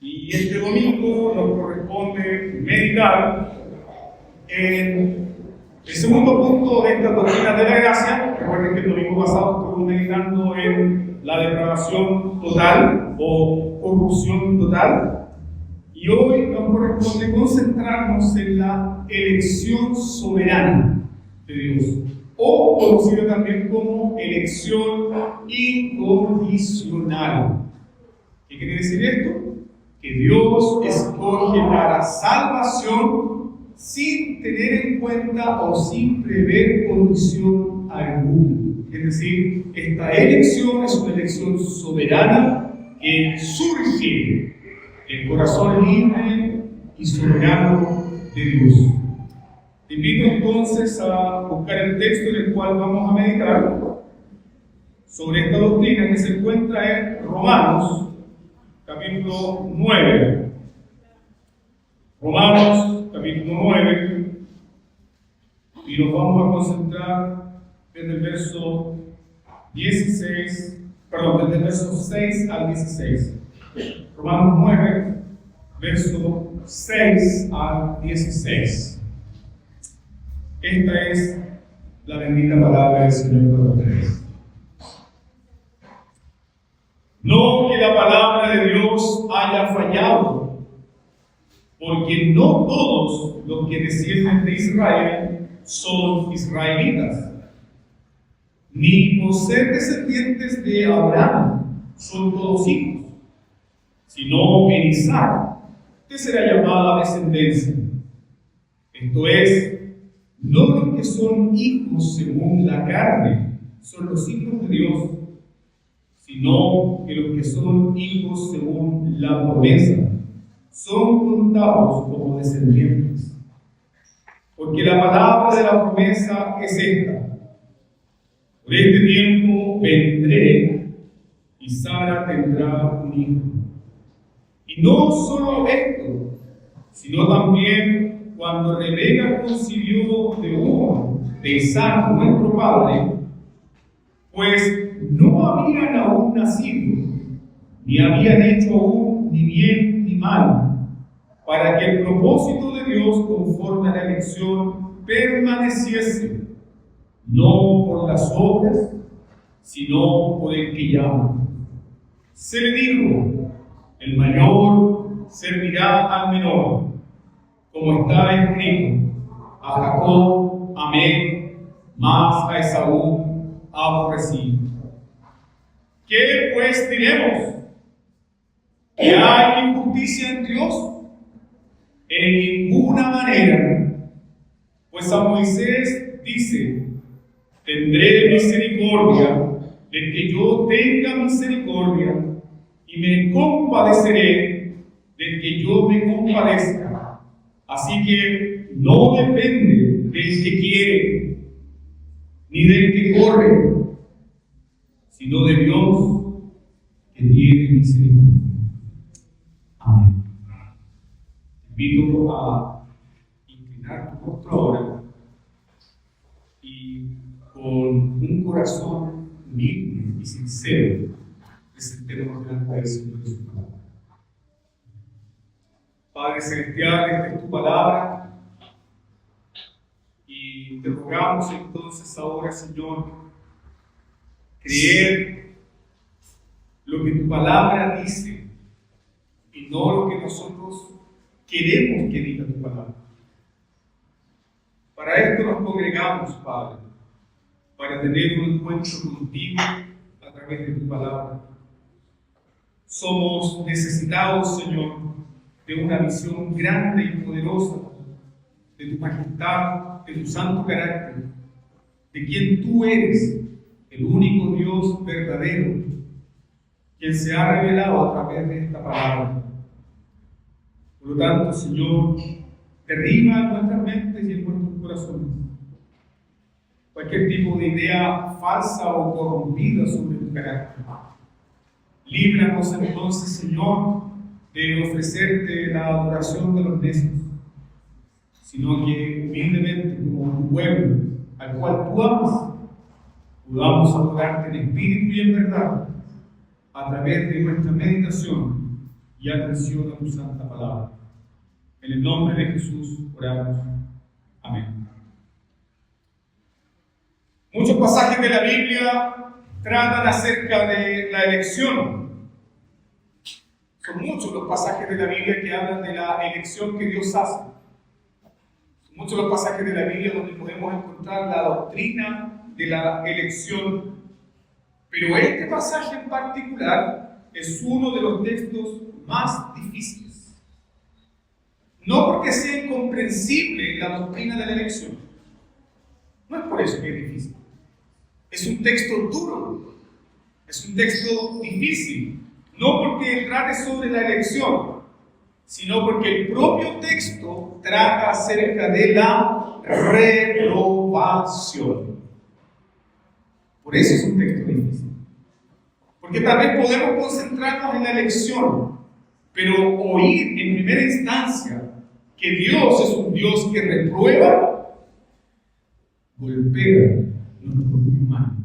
Y este domingo nos corresponde meditar en el segundo punto de esta doctrina de la gracia. Recuerden que el domingo pasado estuvimos meditando en la depravación total o corrupción total. Y hoy nos corresponde concentrarnos en la elección soberana de Dios, o conocido también como elección incondicional. ¿Qué quiere decir esto? Que Dios escoge para salvación sin tener en cuenta o sin prever condición alguna. Es decir, esta elección es una elección soberana que surge del corazón libre y soberano de Dios. Te invito entonces a buscar el texto en el cual vamos a meditar sobre esta doctrina que se encuentra en Romanos, capítulo 9. Romanos, capítulo 9, y nos vamos a concentrar desde el verso 16, desde el verso 6 al 16. Romanos 9, verso 6 al 16. Esta es la bendita palabra del Señor para ustedes. No que la palabra de Dios haya fallado, porque no todos los que descienden de Israel son israelitas, ni por ser descendientes de Abraham son todos hijos, sino en Isaac, que será llamada descendencia. Esto es, no los que son hijos según la carne son los hijos de Dios, sino que los que son hijos según la promesa son contados como descendientes. Porque la palabra de la promesa es esta: por este tiempo vendré y Sara tendrá un hijo. Y no solo esto, sino también cuando Rebeca concibió de Isaac, nuestro padre, pues no habían aún nacido, ni habían hecho aún ni bien ni mal, para que el propósito de Dios conforme a la elección permaneciese, no por las obras, sino por el que llama. Se le dijo: el mayor servirá al menor, como está escrito: a Jacob amé, mas a Esaú aborrecí. ¿Qué pues diremos? ¿Que hay injusticia en Dios? En ninguna manera. Pues a Moisés dice: tendré misericordia del que yo tenga misericordia, y me compadeceré del que yo me compadezca. Así que no depende del que quiere, ni del que corre, sino de Dios que tiene misericordia. Amén. Te invito a inclinar tu rostro ahora y con un corazón humilde y sincero presentemos delante del Señor de su palabra. Padre Celestial, esta es tu palabra y te rogamos entonces ahora, Señor, creer lo que tu palabra dice y no lo que nosotros queremos que diga tu palabra. Para esto nos congregamos, Padre, para tener un encuentro contigo a través de tu palabra. Somos necesitados, Señor, de una visión grande y poderosa de tu majestad, de tu santo carácter, de quien tú eres, el único Dios verdadero, quien se ha revelado a través de esta palabra. Por lo tanto, Señor, derriba en nuestras mentes y en nuestros corazones cualquier tipo de idea falsa o corrompida sobre tu carácter. Líbranos entonces, Señor, de ofrecerte la adoración de los necios, sino que humildemente, como tu pueblo, al cual tú amas, podamos adorarte en espíritu y en verdad, a través de nuestra meditación y atención a tu santa palabra. En el nombre de Jesús oramos. Amén. Muchos pasajes de la Biblia tratan acerca de la elección. Son muchos los pasajes de la Biblia que hablan de la elección que Dios hace. Son muchos los pasajes de la Biblia donde podemos encontrar la doctrina de la elección. Pero este pasaje en particular es uno de los textos más difíciles. No porque sea incomprensible la doctrina de la elección. No es por eso que es difícil. Es un texto duro. Es un texto difícil. No porque trate sobre la elección, sino porque el propio texto trata acerca de la reprobación. Por eso es un texto difícil. Porque tal vez podemos concentrarnos en la elección, pero oír en primera instancia que Dios es un Dios que reprueba, golpea nuestro orgullo humano.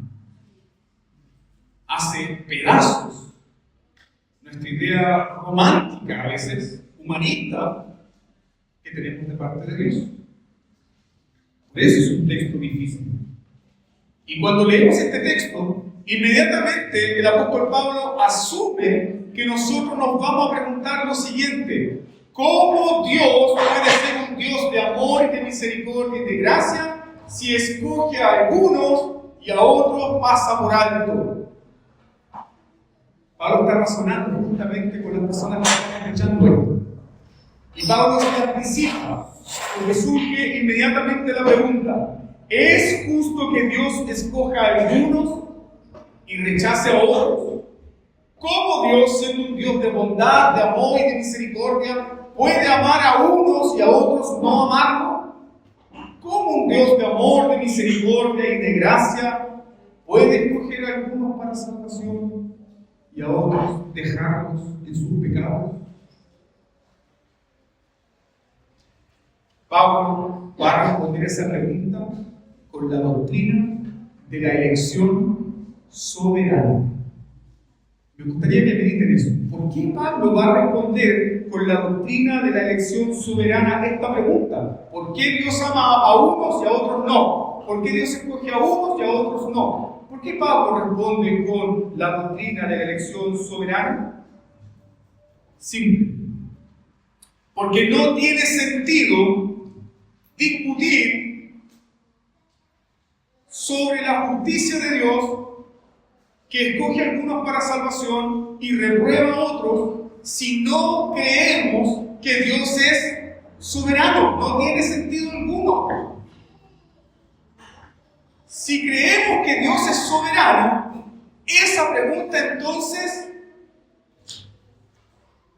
Hace pedazos nuestra idea romántica, a veces humanista, que tenemos de parte de Dios. Por eso es un texto difícil. Y cuando leemos este texto, inmediatamente el apóstol Pablo asume que nosotros nos vamos a preguntar lo siguiente: ¿cómo Dios puede ser un Dios de amor y de misericordia y de gracia si escoge a algunos y a otros pasa por alto? Pablo está razonando justamente con las personas que están escuchando esto. Y Pablo se anticipa, porque surge inmediatamente la pregunta: ¿es justo que Dios escoja a algunos y rechace a otros? ¿Cómo Dios, siendo un Dios de bondad, de amor y de misericordia, puede amar a unos y a otros no amarlo? ¿Cómo un Dios de amor, de misericordia y de gracia puede escoger a algunos para salvación y a otros dejarlos en sus pecados? Pablo va a responder esa pregunta con la doctrina de la elección soberana. Me gustaría que mediten eso. ¿Por qué Pablo va a responder con la doctrina de la elección soberana esta pregunta? ¿Por qué Dios ama a unos y a otros no? ¿Por qué Dios escoge a unos y a otros no? ¿Por qué Pablo responde con la doctrina de la elección soberana? Simple. Porque no tiene sentido discutir sobre la justicia de Dios, que escoge a algunos para salvación y reprueba a otros, si no creemos que Dios es soberano. No tiene sentido alguno. Si creemos que Dios es soberano, esa pregunta entonces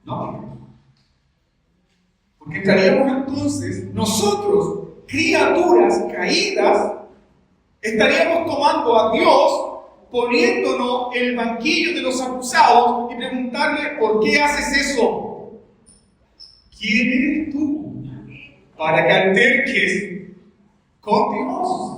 no. Porque estaríamos entonces, nosotros, criaturas caídas, estaríamos tomando a Dios, poniéndonos en el banquillo de los acusados y preguntarle: ¿por qué haces eso? ¿Quién eres tú para que alterques con Dios?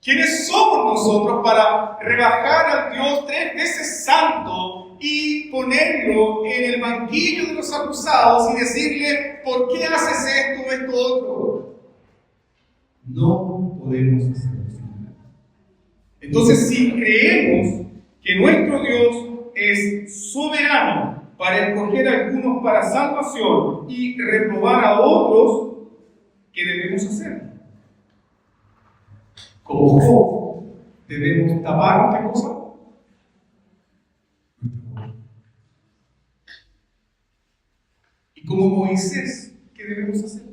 ¿Quiénes somos nosotros para rebajar al Dios 3 veces santo y ponerlo en el banquillo de los acusados y decirle: ¿por qué haces esto, esto, otro? No podemos hacerlo. Entonces, si creemos que nuestro Dios es soberano para escoger a algunos para salvación y reprobar a otros, ¿qué debemos hacer? Como Job, ¿debemos tapar qué cosa? Y como Moisés, ¿qué debemos hacer?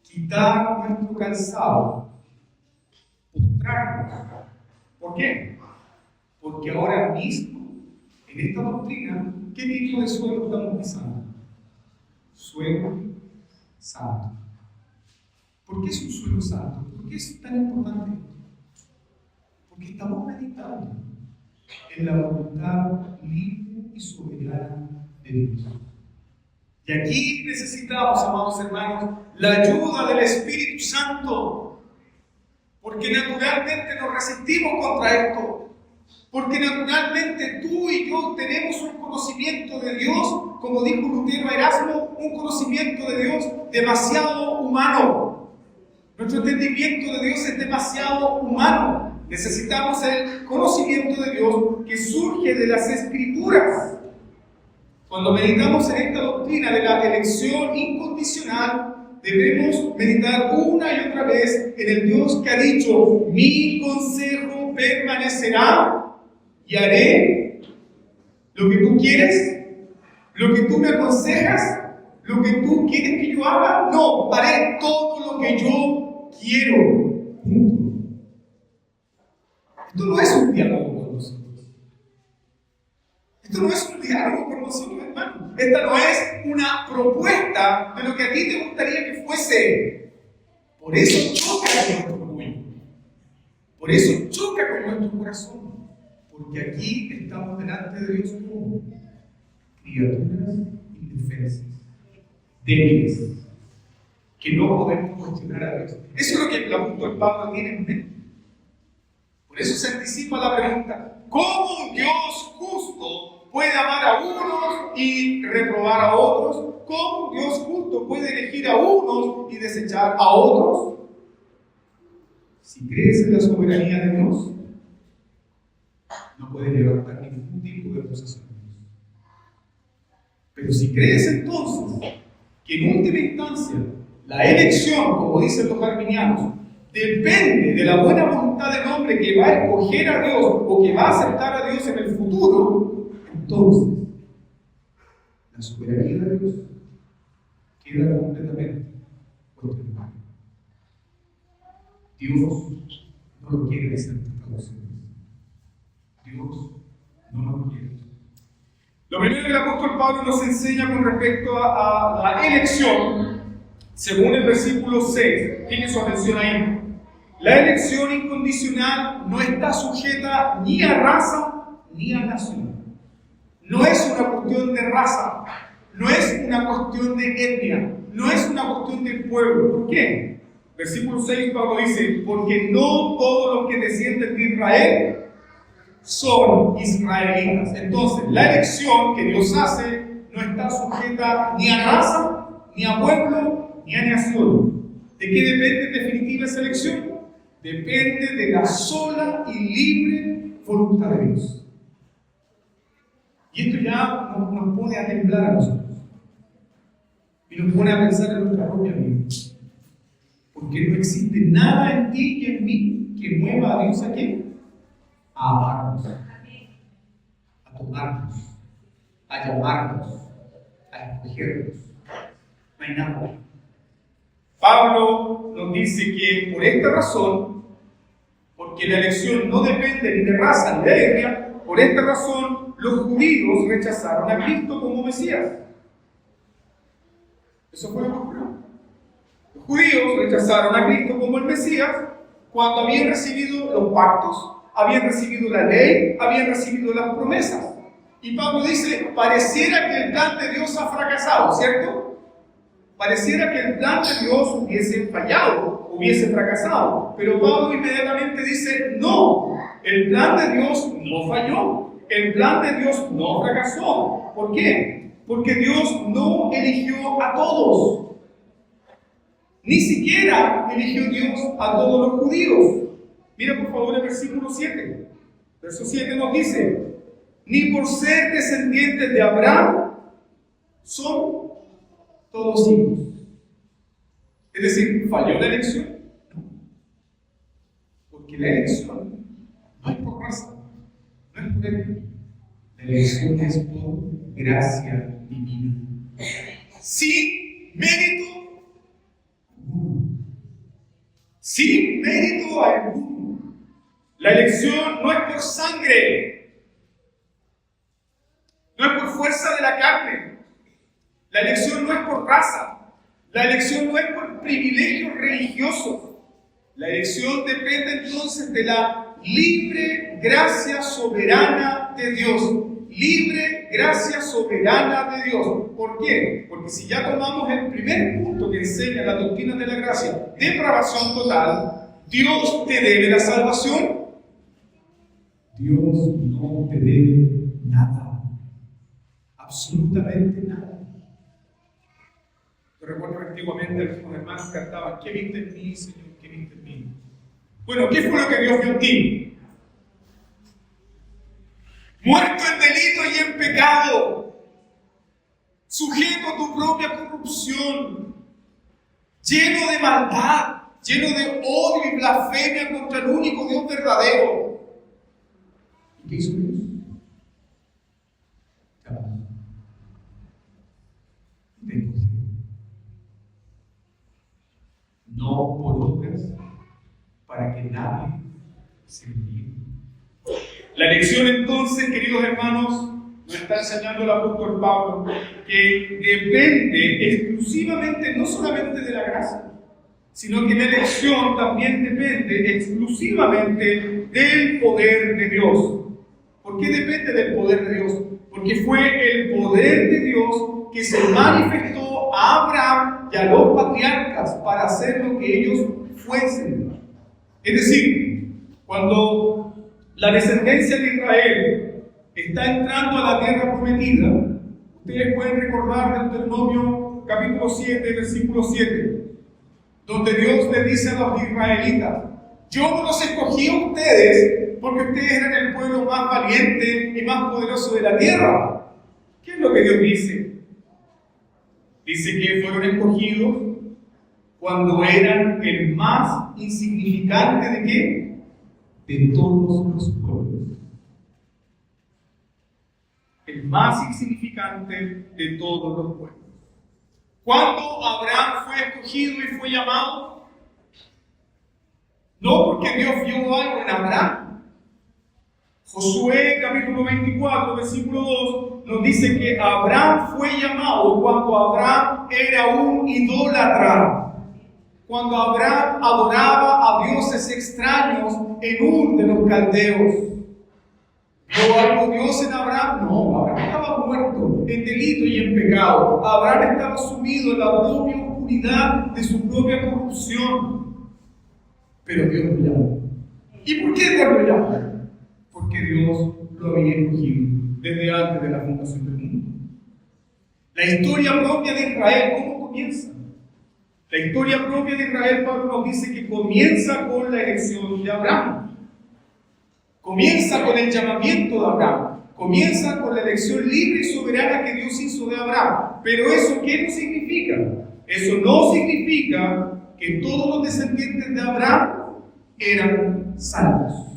Quitar nuestro calzado, postrarnos. ¿Por qué? Porque ahora mismo, en esta doctrina, ¿qué tipo de suelo estamos pisando? Suelo santo. ¿Por qué es un suelo santo? ¿Por qué es tan importante? Porque estamos meditando en la voluntad libre y soberana de Dios. Y aquí necesitamos, amados hermanos, la ayuda del Espíritu Santo. Porque naturalmente nos resistimos contra esto. Porque naturalmente tú y yo tenemos un conocimiento de Dios, como dijo Lutero a Erasmo, un conocimiento de Dios demasiado humano. Nuestro entendimiento de Dios es demasiado humano. Necesitamos el conocimiento de Dios que surge de las Escrituras. Cuando meditamos en esta doctrina de la elección incondicional, debemos meditar una y otra vez en el Dios que ha dicho: mi consejo permanecerá y haré lo que tú quieres, lo que tú me aconsejas, lo que tú quieres que yo haga. No, haré todo lo que yo quiero. Esto no es un diálogo con nosotros. Esto no es un diálogo con nosotros, hermano. Esta no es una propuesta de lo que a ti te gustaría que fuese. Por eso choca con nuestro orgullo. Por eso choca con nuestro corazón. Porque aquí estamos delante de Dios como criaturas indefensas, débiles, que no podemos cuestionar a Dios. Eso es lo que el apóstol Pablo tiene en mente. Por eso se anticipa la pregunta: ¿cómo un Dios justo puede amar a unos y reprobar a otros? ¿Cómo un Dios justo puede elegir a unos y desechar a otros? Si crees en la soberanía de Dios, no puedes levantar ningún tipo de acusación. Pero si crees entonces que en última instancia la elección, como dicen los arminianos, depende de la buena voluntad del hombre que va a escoger a Dios o que va a aceptar a Dios en el futuro, entonces la soberanía de Dios queda completamente cuestionada. Dios no lo quiere decir en esta traducción. Dios no lo quiere. Lo primero que el apóstol Pablo nos enseña con respecto a la elección, según el versículo 6, tiene su atención ahí. La elección incondicional no está sujeta ni a raza ni a nación. No es una cuestión de raza, no es una cuestión de etnia, no es una cuestión del pueblo. ¿Por qué? Versículo 6, Pablo dice: porque no todos los que descienden de Israel son israelitas. Entonces, la elección que Dios hace no está sujeta ni a raza, ni a pueblo, ni a nación. ¿De qué depende en definitiva esa elección? Depende de la sola y libre voluntad de Dios. Y esto ya nos pone a temblar a nosotros. Y nos pone a pensar en nuestra propia vida. Porque no existe nada en ti y en mí que mueva a Dios a quién. A amarnos, a tomarnos, a llamarnos, a escogernos. No hay nada. Pablo nos dice que por esta razón, porque la elección no depende ni de raza ni de etnia, por esta razón los judíos rechazaron a Cristo como Mesías. Eso fue lo que ocurrió. Los judíos rechazaron a Cristo como el Mesías cuando habían recibido los pactos, habían recibido la ley, habían recibido las promesas. Y Pablo dice: pareciera que el plan de Dios ha fracasado, ¿cierto? Pareciera que el plan de Dios hubiese fallado, hubiese fracasado. Pero Pablo inmediatamente dice: no, el plan de Dios no falló, el plan de Dios no fracasó. ¿Por qué? Porque Dios no eligió a todos. Ni siquiera eligió Dios a todos los judíos. Mira por favor el versículo 7. Verso 7 nos dice: ni por ser descendientes de Abraham son todos hijos. Es decir, ¿falló la elección? No. Porque la elección no es por raza, no es por etnia. La elección es por gracia divina. Sin mérito alguno. Sin mérito alguno. La elección no es por sangre, no es por fuerza de la carne. La elección no es por raza, la elección no es por privilegios religiosos. La elección depende entonces de la libre gracia soberana de Dios. Libre gracia soberana de Dios. ¿Por qué? Porque si ya tomamos el primer punto que enseña la doctrina de la gracia, depravación total, Dios te debe la salvación. Dios no te debe nada, absolutamente nada. Yo recuerdo que antiguamente algunos hermanos cantaban: ¿qué viste en mí, Señor? ¿Qué viste en mí? Bueno, ¿qué fue lo que Dios vio en ti? Muerto en delito y en pecado, sujeto a tu propia corrupción, lleno de maldad, lleno de odio y blasfemia contra el único Dios verdadero. ¿Y qué hizo Dios? Te escogió. No por obras, para que nadie se ríe. La lección entonces, queridos hermanos, nos está enseñando el apóstol Pablo que depende exclusivamente, no solamente de la gracia, sino que la elección también depende exclusivamente del poder de Dios. ¿Por qué depende del poder de Dios? Porque fue el poder de Dios que se manifestó a Abraham y a los patriarcas para hacer lo que ellos fuesen. Es decir, cuando la descendencia de Israel está entrando a la tierra prometida, ustedes pueden recordar Deuteronomio capítulo 7, versículo 7, donde Dios le dice a los israelitas: yo no los escogí a ustedes porque ustedes eran el pueblo más valiente y más poderoso de la tierra. ¿Qué es lo que Dios dice? Dice que fueron escogidos cuando eran el más insignificante ¿de qué? De todos los pueblos. El más insignificante de todos los pueblos. ¿Cuándo Abraham fue escogido y fue llamado? No porque Dios vio algo en Abraham. Josué capítulo 24, versículo 2 nos dice que Abraham fue llamado cuando Abraham era un idólatra. Cuando Abraham adoraba a dioses extraños en Ur de los caldeos. ¿Vio algo Dios en Abraham? No, Abraham estaba muerto en delito y en pecado. Abraham estaba sumido en la propia oscuridad de su propia corrupción. Pero Dios lo llamó. ¿Y por qué Dios lo llamó? Porque Dios lo había escogido desde antes de la fundación del mundo. La historia propia de Israel, ¿cómo comienza? La historia propia de Israel, Pablo nos dice que comienza con la elección de Abraham. Comienza con el llamamiento de Abraham. Comienza con la elección libre y soberana que Dios hizo de Abraham. Pero ¿eso qué no significa? Eso no significa que todos los descendientes de Abraham eran salvos.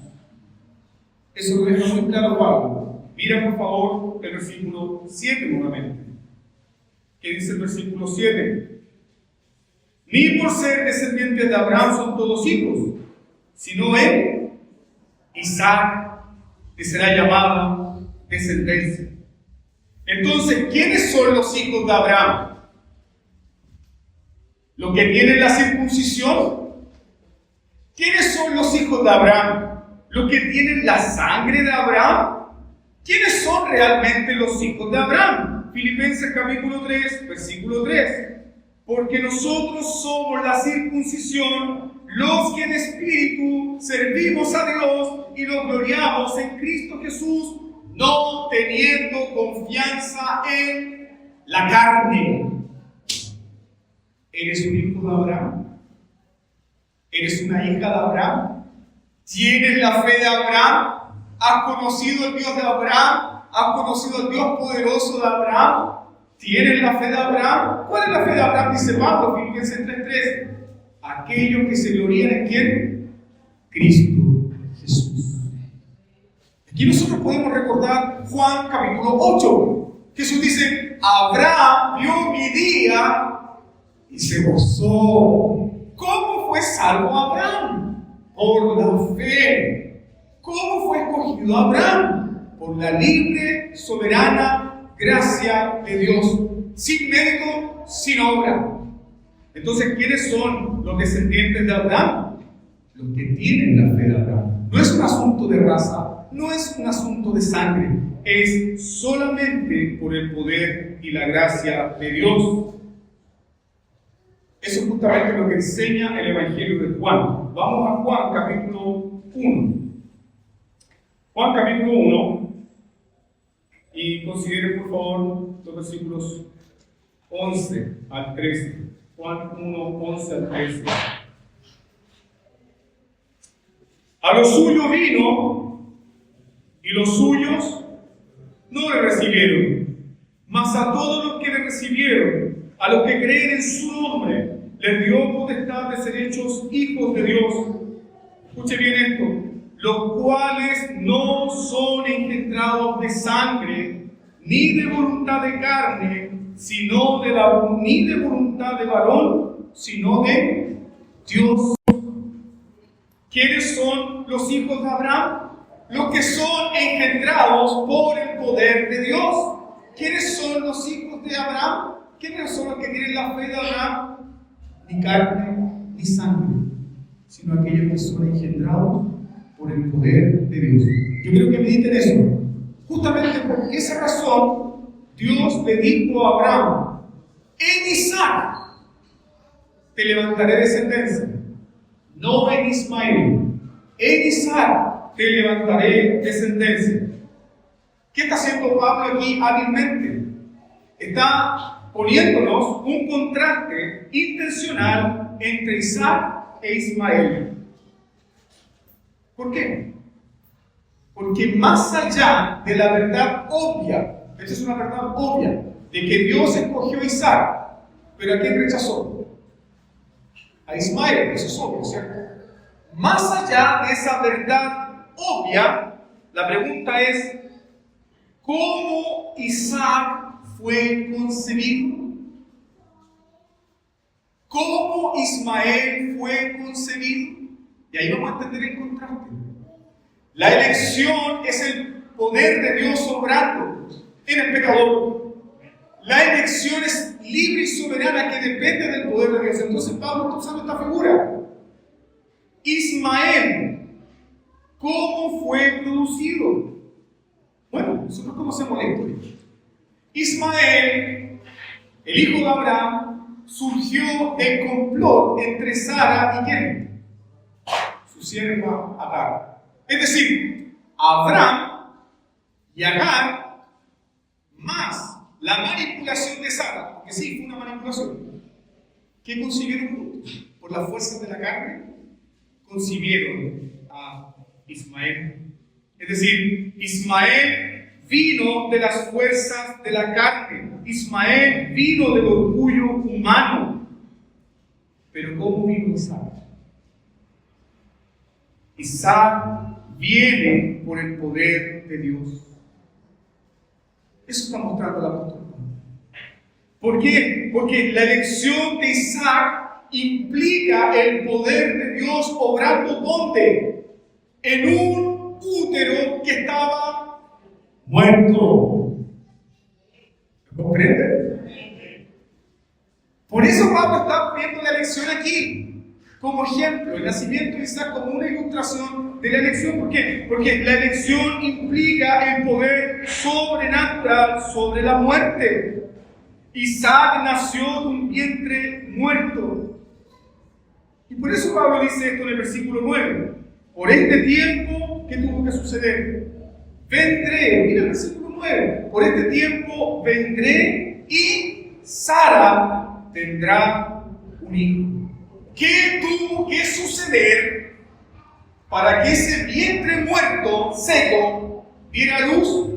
Eso lo deja muy claro Pablo. Mira por favor el versículo 7 nuevamente. ¿Qué dice el versículo 7? Ni por ser descendientes de Abraham son todos hijos, sino en Isaac, que será llamada descendencia. Entonces, ¿quiénes son los hijos de Abraham? ¿Los que tienen la circuncisión? ¿Quiénes son los hijos de Abraham? ¿Los que tienen la sangre de Abraham? ¿Quiénes son realmente los hijos de Abraham? Filipenses capítulo 3, versículo 3. Porque nosotros somos la circuncisión, los que en espíritu servimos a Dios y nos gloriamos en Cristo Jesús, no teniendo confianza en la carne. ¿Eres un hijo de Abraham? ¿Eres una hija de Abraham? ¿Tienes la fe de Abraham? ¿Has conocido al Dios de Abraham? ¿Has conocido al Dios poderoso de Abraham? ¿Tienes la fe de Abraham? ¿Cuál es la fe de Abraham? Dice Pablo, Filipenses 3:3. Aquellos que se glorían en ¿quién? Cristo Jesús. Aquí nosotros podemos recordar Juan capítulo 8. Jesús dice: Abraham vio mi día y se gozó. ¿Cómo fue salvo Abraham? Por la fe. ¿Cómo fue escogido Abraham? Por la libre, soberana gracia de Dios, sin mérito, sin obra. Entonces, ¿quiénes son los descendientes de Abraham? Los que tienen la fe de Abraham. No es un asunto de raza, no es un asunto de sangre, es solamente por el poder y la gracia de Dios. Eso es justamente lo que enseña el Evangelio de Juan. Vamos a Juan capítulo 1. Juan capítulo 1. Y consideren por favor los versículos 11 al 13. Juan 1, 11 al 13. A los suyos vino, y los suyos no le recibieron. Mas a todos los que le recibieron, a los que creen en su nombre, les dio potestad de ser hechos hijos de Dios. Escuche bien esto. Los cuales no son engendrados de sangre, ni de voluntad de carne, sino ni de voluntad de varón, sino de Dios. ¿Quiénes son los hijos de Abraham? Los que son engendrados por el poder de Dios. ¿Quiénes son los hijos de Abraham? ¿Quiénes son los que tienen la fe de Abraham? Ni carne ni sangre, sino aquellos que son engendrados por el poder de Dios. Yo quiero que mediten eso. Justamente por esa razón, Dios le dijo a Abraham: en Isaac te levantaré descendencia, no en Ismael. En Isaac te levantaré descendencia. ¿Qué está haciendo Pablo aquí hábilmente? Está poniéndonos un contraste intencional entre Isaac e Ismael. ¿Por qué? Porque más allá de la verdad obvia, esta es una verdad obvia, de que Dios escogió a Isaac, pero ¿a quién rechazó? A Ismael, eso es obvio, ¿cierto? Más allá de esa verdad obvia, la pregunta es: ¿cómo Isaac fue concebido? ¿Cómo Ismael fue concebido? Y ahí vamos a entender el contraste. La elección es el poder de Dios obrando en el pecador. La elección es libre y soberana, que depende del poder de Dios. Entonces Pablo está usando esta figura. Ismael, ¿cómo fue producido? Bueno, nosotros conocemos la historia. Ismael, el hijo de Abraham, surgió del complot entre Sara y ¿quién? Su sierva Agar. Es decir, Abraham y Agar más la manipulación de Sara, porque sí, fue una manipulación. ¿Qué concibieron juntos? Por las fuerzas de la carne, concibieron a Ismael. Es decir, Ismael vino de las fuerzas de la carne. Ismael vino del orgullo humano. Pero ¿cómo vino Isaac? Isaac viene por el poder de Dios. Eso está mostrando el apóstol. ¿Por qué? Porque la elección de Isaac implica el poder de Dios obrando ¿dónde? En un útero que estaba muerto. ¿Comprende? Por eso Pablo está poniendo la elección aquí como ejemplo, el nacimiento de Isaac como una ilustración de la elección. ¿Por qué? Porque la elección implica el poder sobrenatural sobre la muerte. Isaac nació de un vientre muerto. Y por eso Pablo dice esto en el versículo 9. Por este tiempo, ¿qué tuvo que suceder? Vendré, mira el versículo 9. Por este tiempo vendré y Sara tendrá un hijo. ¿Qué tuvo que suceder para que ese vientre muerto, seco, diera luz?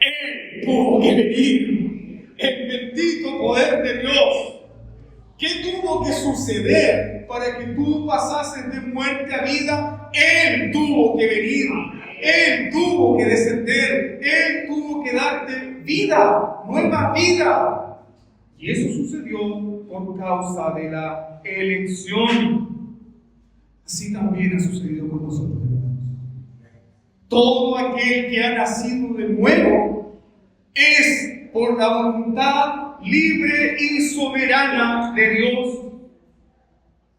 Él tuvo que venir, el bendito poder de Dios. ¿Qué tuvo que suceder para que tú pasases de muerte a vida? Él tuvo que venir, Él tuvo que descender, Él tuvo que darte vida, nueva vida. Y eso sucedió por causa de la elección. Así también ha sucedido con nosotros, hermanos. Todo aquel que ha nacido de nuevo es por la voluntad libre y soberana de Dios.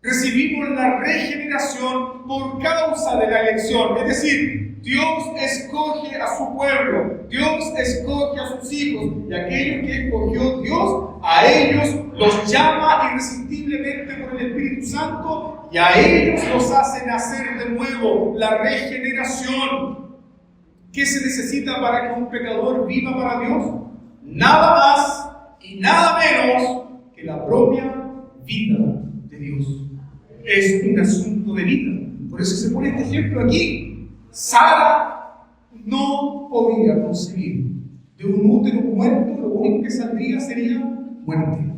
Recibimos la regeneración por causa de la elección. Es decir, Dios escoge a su pueblo, Dios escoge a sus hijos, y aquellos que escogió Dios, a ellos los llama irresistiblemente por el Espíritu Santo, y a ellos los hace nacer de nuevo, la regeneración. ¿Qué se necesita para que un pecador viva para Dios? Nada más y nada menos que la propia vida de Dios. Es un asunto de vida. Por eso se pone este ejemplo aquí. Sara no podía concebir. De un útero muerto, lo único que saldría sería muerte.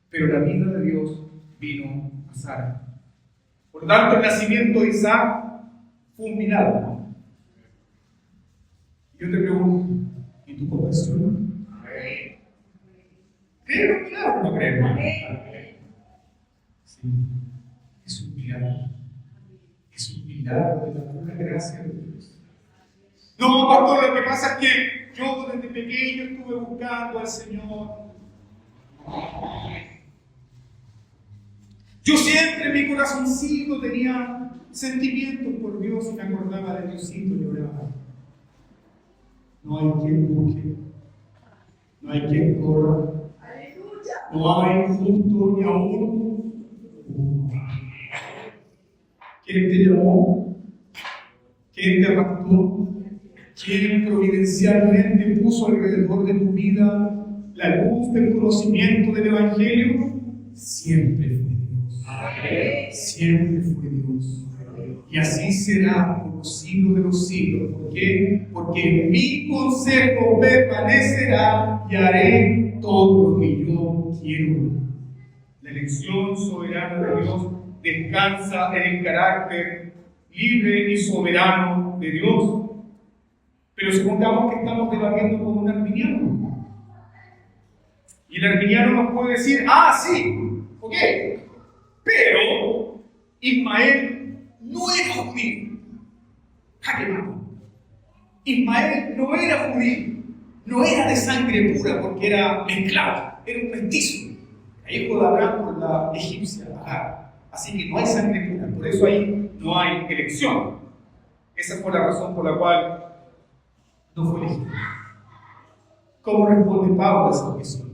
Pero la vida de Dios vino a Sara. Por lo tanto, el nacimiento de Isaac fue un milagro. Yo te pregunto, ¿y tu conversión? ¿Crees en un milagro o no crees? Sí, es un milagro. Es un milagro de la pura gracia de Dios. No, pastor, lo que pasa es que yo desde pequeño estuve buscando al Señor. Yo siempre en mi corazoncito tenía sentimientos por Dios y me acordaba de Diosito y lloraba. No hay quien busque, no hay quien corra, no hay justo ni aún uno. ¿Quién te llamó? ¿Quién te apartó? ¿Quién providencialmente puso alrededor de tu vida la luz del conocimiento del Evangelio? Siempre fue Dios. Siempre fue Dios. Y así será por los siglos de los siglos. ¿Por qué? Porque mi consejo permanecerá y haré todo lo que yo quiero. La elección soberana de Dios descansa en el carácter libre y soberano de Dios. Pero supongamos que estamos debatiendo con un arminiano. Y el arminiano nos puede decir, sí, ok, pero Ismael no era judío. Jaque mate. Ismael no era judío, no era de sangre pura porque era mezclado, era un mestizo, hijo de Abraham por la egipcia Agar. Así que no hay sangre pura, por eso ahí no hay elección. Esa fue la razón por la cual no fue elegido. ¿Cómo responde Pablo a esa objeción?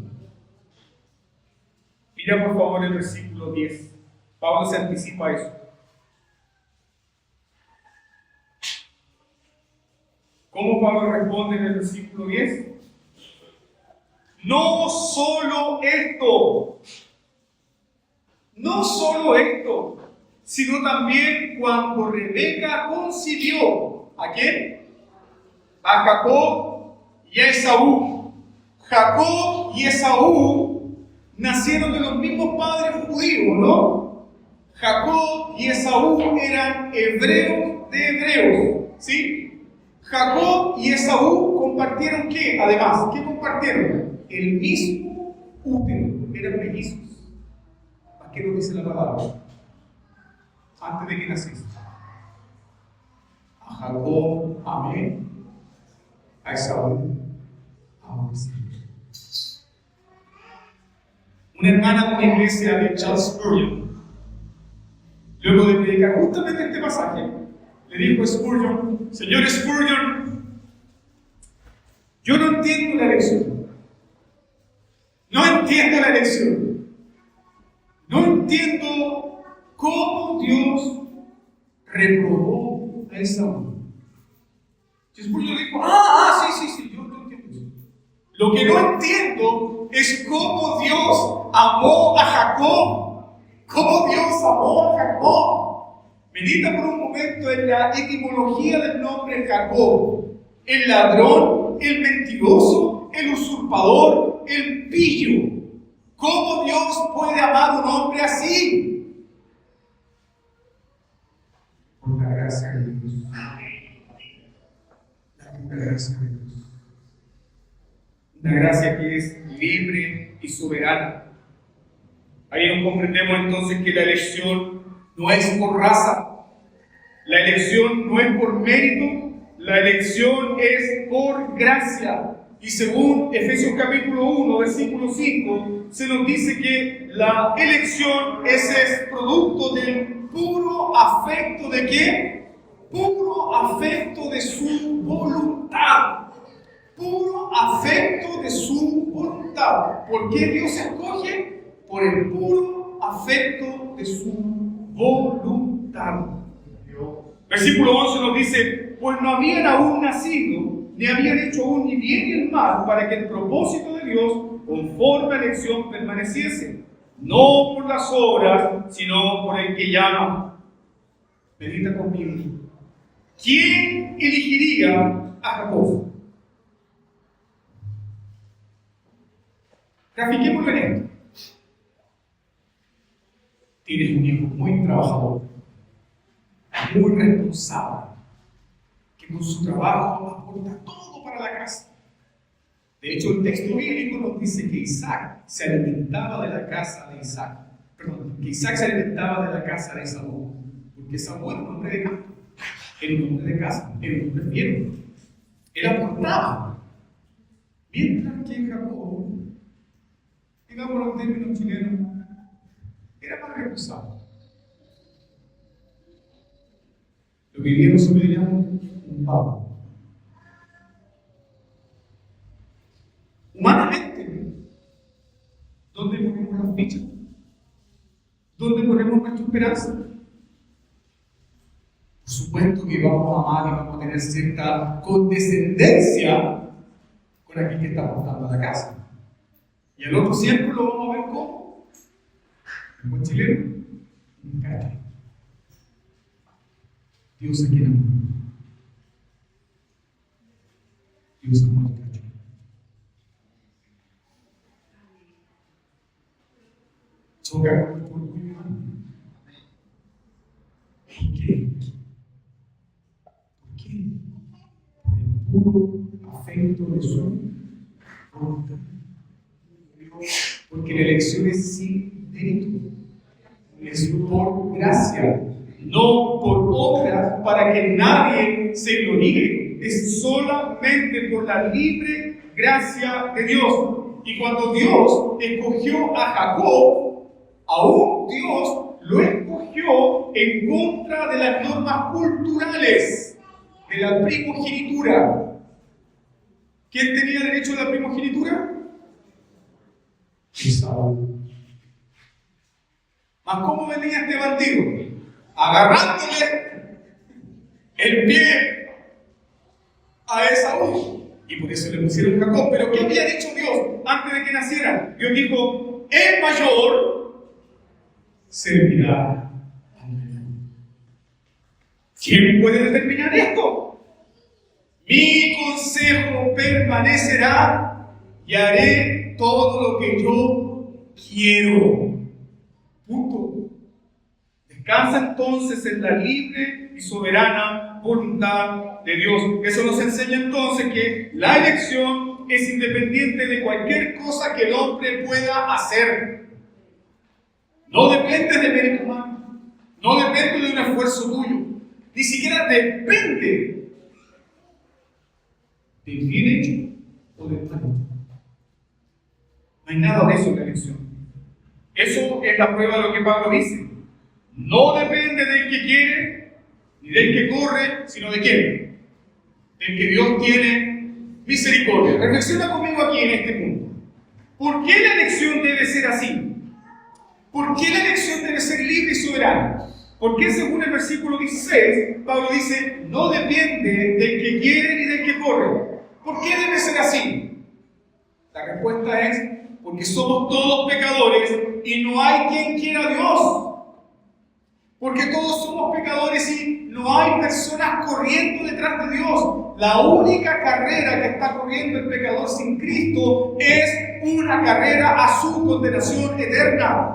Mira por favor el versículo 10. Pablo se anticipa a eso. ¿Cómo Pablo responde en el versículo 10? No solo esto, sino también cuando Rebeca concibió, ¿a quién? A Jacob y a Esaú. Jacob y Esaú nacieron de los mismos padres judíos, ¿no? Jacob y Esaú eran hebreos de hebreos, ¿sí? Jacob y Esaú compartieron ¿qué? Además, ¿qué compartieron? El mismo útero, eran mellizos. ¿A qué nos dice la palabra? Antes de que naciste. A Jacob amé, a Esaú aborrecí. Una hermana de una iglesia de Charles Spurgeon, luego de predicar justamente este pasaje, le dijo a Spurgeon, señor Spurgeon, yo no entiendo la elección. No entiendo la elección. No entiendo cómo Dios reprobó a Esaú. Y Spurgeon dijo, sí, yo no entiendo eso. Lo que no entiendo es cómo Dios amó a Jacob. Cómo Dios amó a Jacob. Medita por un momento en la etimología del nombre Jacob. El ladrón, el mentiroso, el usurpador, el pillo. ¿Cómo Dios puede amar a un hombre así? Por la gracia de Dios. La pura gracia de Dios. Una gracia que es libre y soberana. Ahí nos comprendemos entonces que la elección no es por raza, la elección no es por mérito, la elección es por gracia. Y según Efesios capítulo 1, versículo 5, se nos dice que la elección es producto del puro afecto ¿de qué? Puro afecto de su voluntad. Puro afecto de su voluntad. ¿Por qué Dios escoge? Por el puro afecto de su voluntad. Versículo 11 nos dice, pues no habían aún nacido, ni habían hecho aún ni bien ni el mal, para que el propósito de Dios, conforme a la elección, permaneciese, no por las obras, sino por el que llama. Medita conmigo. ¿Quién elegiría a Jacob? Grafiquémoslo en esto. Tienes un hijo muy trabajador, muy responsable, que con su trabajo aporta todo para la casa. De hecho, el texto bíblico nos dice que Isaac se alimentaba de la casa de Isaac. Perdón, que Isaac se alimentaba de la casa de Esaú, porque Esaú era un hombre de campo, era un hombre de casa, era un hombre fiero. Él aportaba. Mientras que Jacob, digamos los términos chilenos, era más responsable. Lo que hoy nosotros diríamos un pavo. Humanamente, ¿dónde ponemos las fichas? ¿Dónde ponemos nuestra esperanza? Por supuesto que vamos a amar y vamos a tener cierta condescendencia con aquel que está aportando a la casa. Y al otro siempre lo vamos a ver como el buen chileno, un cacho. Dios a quien ama. Dios ama al cacho. Choca con nuestro orgullo humano. ¿Por qué? ¿Por qué? Por el puro afecto de su voluntad. Porque la elección es sin mérito, es por gracia, no por obras para que nadie se gloríe, es solamente por la libre gracia de Dios. Y cuando Dios escogió a Jacob, aún Dios lo escogió en contra de las normas culturales de la primogenitura. ¿Quién tenía derecho a la primogenitura? Esaú. ¿Mas cómo venía este bandido? Agarrándole el pie a Esaú. Y por eso le pusieron Jacob. Pero ¿qué había dicho Dios antes de que naciera? Dios dijo: el mayor servirá al menor. ¿Quién puede determinar esto? Mi consejo permanecerá y haré todo lo que yo quiero. Punto. Descansa entonces en la libre y soberana voluntad de Dios. Eso nos enseña entonces que la elección es independiente de cualquier cosa que el hombre pueda hacer. No depende de mérito humano, no depende de un esfuerzo tuyo, ni siquiera depende del bien hecho o del mal hecho. No hay nada de eso en la elección. Eso es la prueba de lo que Pablo dice. No depende del que quiere, ni del que corre, sino de quién. Del que Dios tiene misericordia. Reflexiona conmigo aquí en este punto. ¿Por qué la elección debe ser así? ¿Por qué la elección debe ser libre y soberana? Porque según el versículo 16, Pablo dice, no depende del que quiere ni del que corre. ¿Por qué debe ser así? La respuesta es, porque somos todos pecadores y no hay quien quiera a Dios. Porque todos somos pecadores y no hay personas corriendo detrás de Dios. La única carrera que está corriendo el pecador sin Cristo es una carrera a su condenación eterna.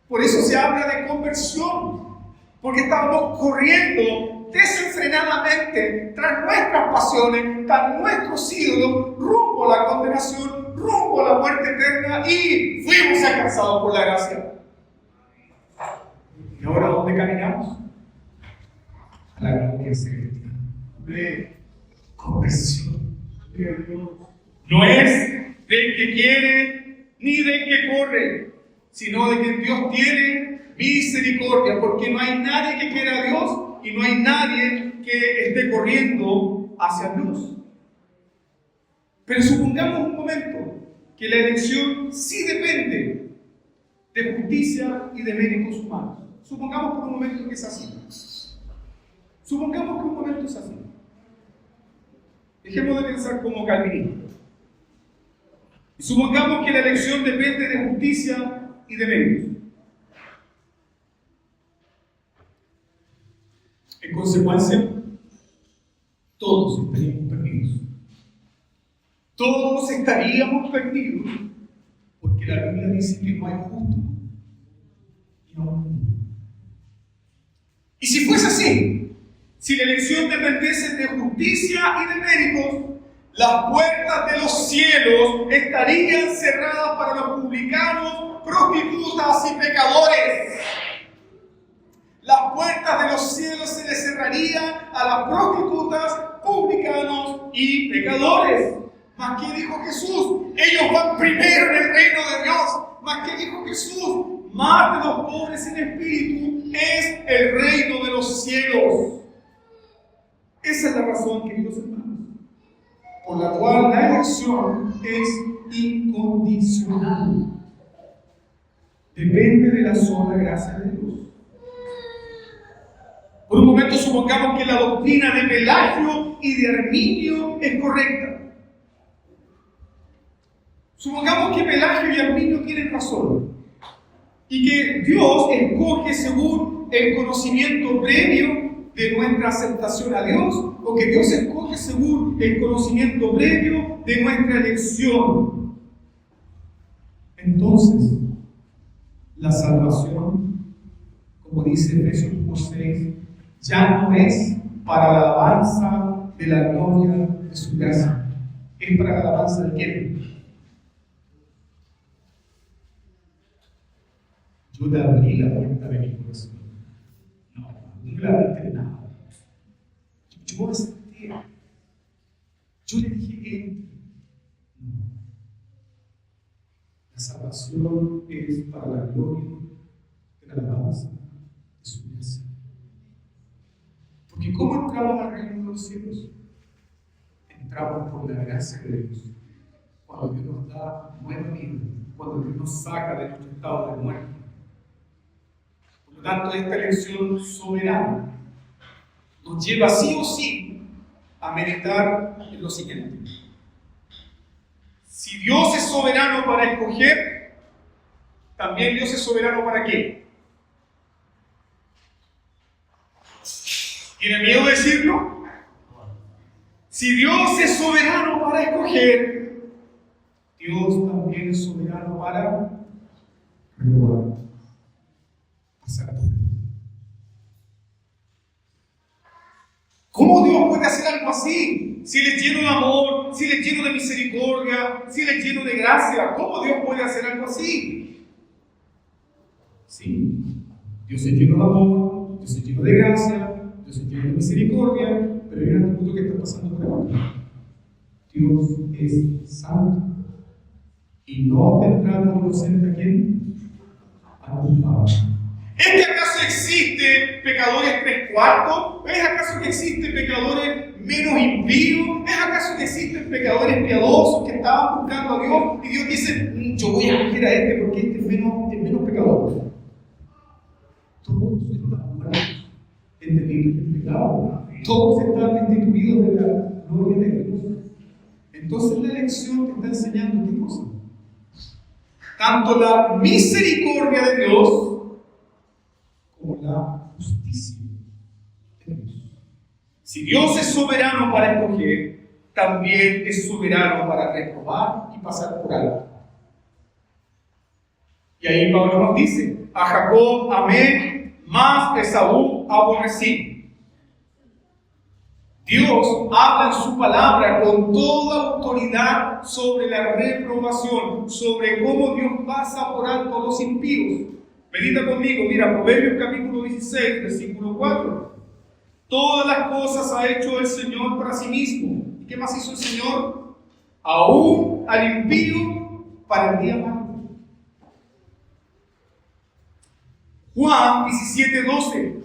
Por eso se habla de conversión, porque estábamos corriendo desenfrenadamente tras nuestras pasiones, tras nuestros ídolos, rumbo a la condenación, rumbo a la muerte eterna, y fuimos alcanzados por la gracia. ¿Y ahora dónde caminamos? A la gloria celestial. De conversión. No es del que quiere ni del que corre, sino de que Dios tiene misericordia, porque no hay nadie que quiera a Dios y no hay nadie que esté corriendo hacia Dios. Pero supongamos un momento que la elección sí depende de justicia y de méritos humanos. Supongamos por un momento que es así. Supongamos que un momento es así. Dejemos de pensar como calvinistas. Y supongamos que la elección depende de justicia y de méritos. En consecuencia, todos estaríamos perdidos. Todos estaríamos perdidos porque la Biblia dice que no hay justo y no hay justo. Y si fuese así, si la elección dependiese de justicia y de méritos, las puertas de los cielos estarían cerradas para los publicanos, prostitutas y pecadores. Las puertas de los cielos se les cerrarían a las prostitutas, publicanos y pecadores. ¿Mas qué dijo Jesús? Ellos van primero en el reino de Dios. ¿Mas qué dijo Jesús? Más de los pobres en espíritu es el reino de los cielos. Esa es la razón, queridos hermanos, por la cual la elección es incondicional. Depende de la sola gracia de Dios. Por un momento supongamos que la doctrina de Pelagio y de Arminio es correcta. Supongamos que Pelagio y Arminio tienen razón y que Dios escoge según el conocimiento previo de nuestra aceptación a Dios, o que Dios escoge según el conocimiento previo de nuestra elección. Entonces, la salvación, como dice Efesios 6, ya no es para la alabanza de la gloria de su gracia. ¿Es para la alabanza de quién? Yo te abrí la puerta de mi corazón. No me la abriste nada. Yo acepté. Yo le dije entra. No. La salvación es para la gloria de la alabanza de su gracia. Porque ¿cómo entramos al reino de los cielos? Entramos por la gracia de Dios. Cuando Dios nos da nueva vida, cuando Dios nos saca de nuestro estado de muerte. Por lo tanto, esta elección soberana nos lleva sí o sí a meditar en lo siguiente. Si Dios es soberano para escoger, también Dios es soberano para qué. ¿Tiene miedo de decirlo? Si Dios es soberano para escoger, Dios también es soberano para renovar, pasar por él. ¿Cómo Dios puede hacer algo así? Si Él es lleno de amor, si Él es lleno de misericordia, si Él es lleno de gracia, ¿cómo Dios puede hacer algo así? Sí, Dios es lleno de amor, Dios es lleno de gracia, Dios es lleno de misericordia, pero hay un atributo que está pasando por aquí. Dios es santo y no tendrá como inocente a quién? A un Padre. ¿Es que acaso existe pecadores 3/4? ¿Es acaso que existen pecadores menos impíos? ¿Es acaso que existen pecadores piadosos que estaban buscando a Dios y Dios dice, yo voy a escoger a este porque este es menos pecador? Todos están muertos en delito y pecado. Todos están destituidos de la gloria de Dios. Entonces la elección te está enseñando qué cosa. Tanto la misericordia de Dios como la justicia de Dios. Si Dios es soberano para escoger, también es soberano para reprobar y pasar por alto. Y ahí Pablo nos dice, a Jacob amé, más Esaú aborrecí. Dios habla en su palabra con toda autoridad sobre la reprobación, sobre cómo Dios pasa por alto a los impíos. Medita conmigo, mira, Proverbios capítulo 16, versículo 4. Todas las cosas ha hecho el Señor para sí mismo. ¿Y qué más hizo el Señor? Aún al impío para el día malo. Juan 17, 12.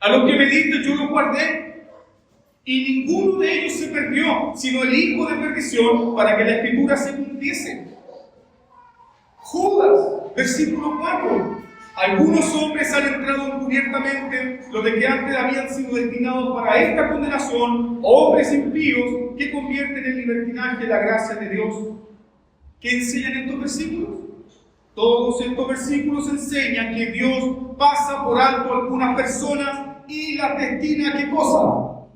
A los que me diste yo los guardé, y ninguno de ellos se perdió, sino el hijo de perdición, para que la escritura se cumpliese. Judas, versículo 4. Algunos hombres han entrado encubiertamente, los de que antes habían sido destinados para esta condenación, hombres impíos que convierten en libertinaje la gracia de Dios. ¿Qué enseñan estos versículos? Todos estos versículos enseñan que Dios pasa por alto a algunas personas y las destina ¿a qué cosa?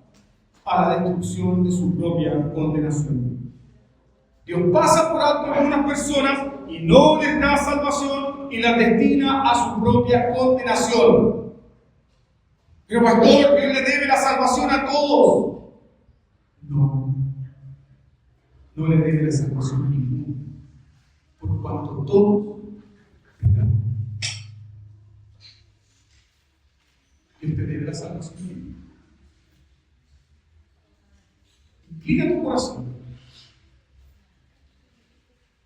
A la destrucción de su propia condenación. Dios pasa por alto a algunas personas y no les da salvación y las destina a su propia condenación. Pero pastor, Dios le debe la salvación a todos. No le debe la salvación a ninguno, por cuanto todos pecaron. Dios te debe la salvación. Inclina tu corazón.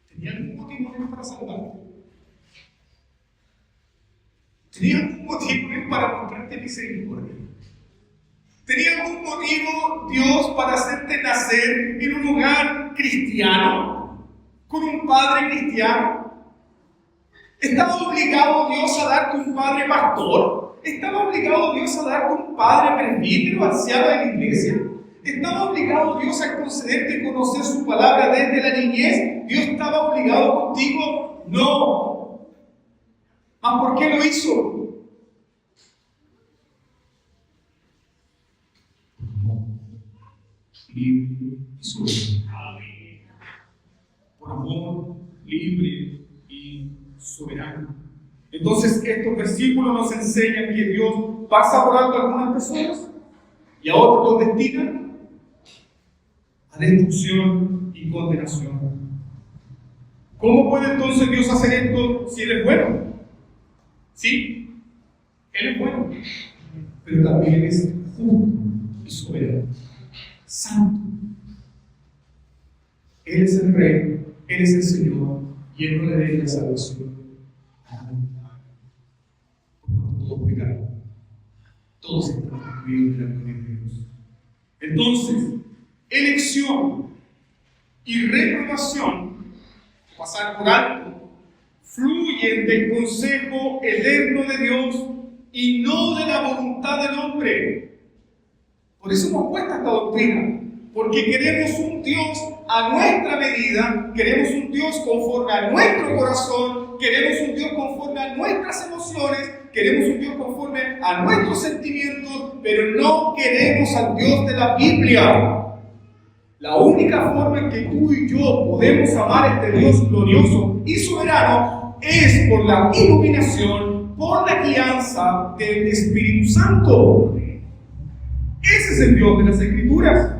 ¿Tenía algún motivo Dios para salvarte? ¿Tenía algún motivo Dios para mostrarte misericordia? ¿Tenía algún motivo Dios para hacerte nacer en un hogar cristiano? ¿Con un padre cristiano? ¿Estaba obligado Dios a darte un padre pastor? ¿Estaba obligado Dios a darte un padre presbítero, anciano de la iglesia? ¿Estaba obligado Dios a concederte conocer su palabra desde la niñez? ¿Dios estaba obligado contigo? No. ¿Mas por qué lo hizo? Libre y soberano. Por amor libre y soberano. Entonces estos versículos nos enseñan que Dios pasa por alto a algunas personas y a otros los destina a destrucción y condenación. ¿Cómo puede entonces Dios hacer esto si Él es bueno? Sí, Él es bueno, pero también es justo y soberano, santo. Él es el Rey, Él es el Señor, y Él no le debe la salvación a nadie. Porque todos pecaron, todos están incluidos en la gloria de Dios. Entonces, elección y reprobación, pasar por alto, fluyen del consejo eterno de Dios y no de la voluntad del hombre. Por eso hemos puesto esta doctrina, porque queremos un Dios a nuestra medida, queremos un Dios conforme a nuestro corazón, queremos un Dios conforme a nuestras emociones, queremos un Dios conforme a nuestros sentimientos, pero no queremos al Dios de la Biblia. La única forma en que tú y yo podemos amar a este Dios glorioso y soberano es por la iluminación, por la guianza del Espíritu Santo. Ese es el Dios de las Escrituras.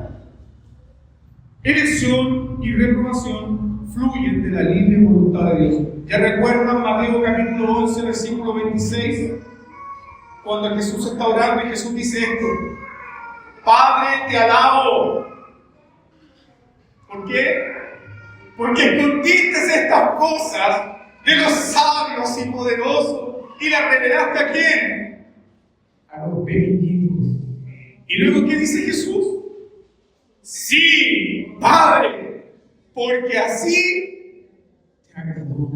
Elección y reprobación fluyen de la libre voluntad de Dios. ¿Ya recuerdan Mateo capítulo 11, versículo 26? Cuando Jesús está orando y Jesús dice esto: Padre, te alabo. ¿Por qué? Porque escondiste estas cosas de los sabios y poderosos y las revelaste ¿a quién? A los pequeñitos. ¿Y luego qué dice Jesús? Sí, Padre, porque así te agradó.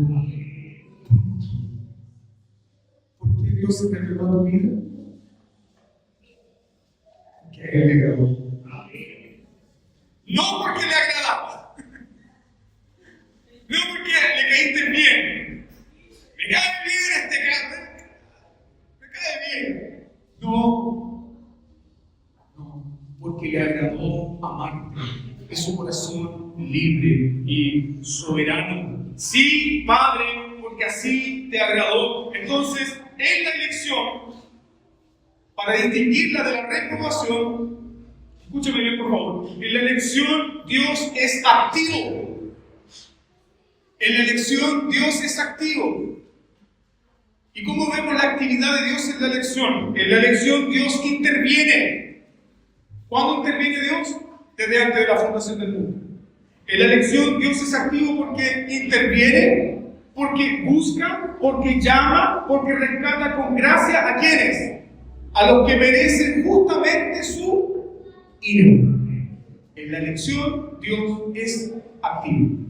¿Por qué Dios se reveló a tu vida? Porque a Él le agradó. No porque le agradaba, no porque le caíste bien. Me cae bien este carne, me cae bien. No, porque le agradó amarte. Es un corazón libre y soberano. Sí, Padre, porque así te agradó. Entonces, en la elección, para distinguirla de la reprobación, escúchame bien, por favor. En la elección, Dios es activo. En la elección, Dios es activo. ¿Y cómo vemos la actividad de Dios en la elección? En la elección, Dios interviene. ¿Cuándo interviene Dios? Desde antes de la fundación del mundo. En la elección, Dios es activo porque interviene, porque busca, porque llama, porque rescata con gracia ¿a quiénes? A los que merecen justamente su ira. En la elección, Dios es activo.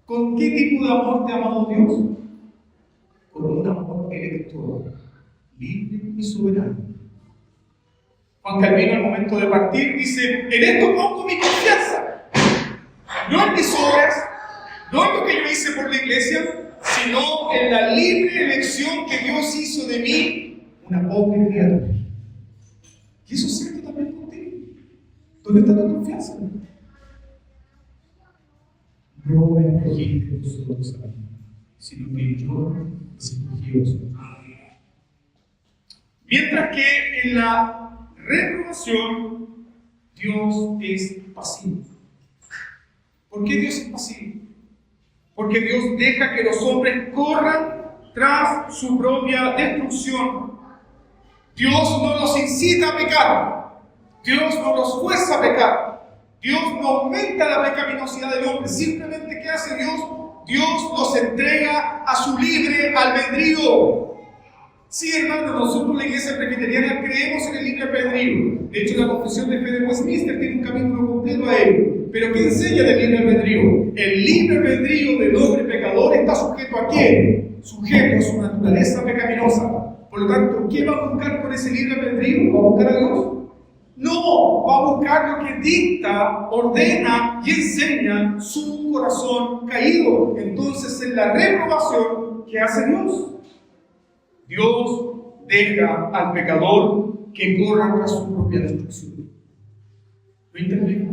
¿Con qué tipo de amor te ha amado Dios? con un amor electoral, libre y soberano. Juan Calvino, al momento de partir, dice: en esto pongo mi confianza, no en mis obras, no en lo que yo hice por la iglesia, sino en la libre elección que Dios hizo de mí, una pobre criatura. Y eso es cierto también contigo. ¿Dónde está tu confianza? No me escogiste vosotros a mí, sino que yo escogí vosotros. Mientras que en la reprobación, Dios es pasivo. ¿Por qué Dios es pasivo? Porque Dios deja que los hombres corran tras su propia destrucción. Dios no los incita a pecar. Dios no los fuerza a pecar. Dios no aumenta la pecaminosidad del hombre. Simplemente, ¿qué hace Dios? Dios los entrega a su libre albedrío. Sí, hermanos, nosotros, la Iglesia Presbiteriana, creemos en el libre albedrío. De hecho, la Confesión de Fe de Westminster tiene un capítulo completo a ello. Pero ¿qué enseña del libre albedrío? El libre albedrío del hombre pecador está sujeto ¿a qué? Sujeto a su naturaleza pecaminosa. Por lo tanto, ¿qué va a buscar con ese libre albedrío? ¿Va a buscar a Dios? No, va a buscar lo que dicta, ordena y enseña su corazón caído. Entonces, en la reprobación, ¿qué hace Dios? Dios deja al pecador que corra tras su propia destrucción. ¿Lo interpreta?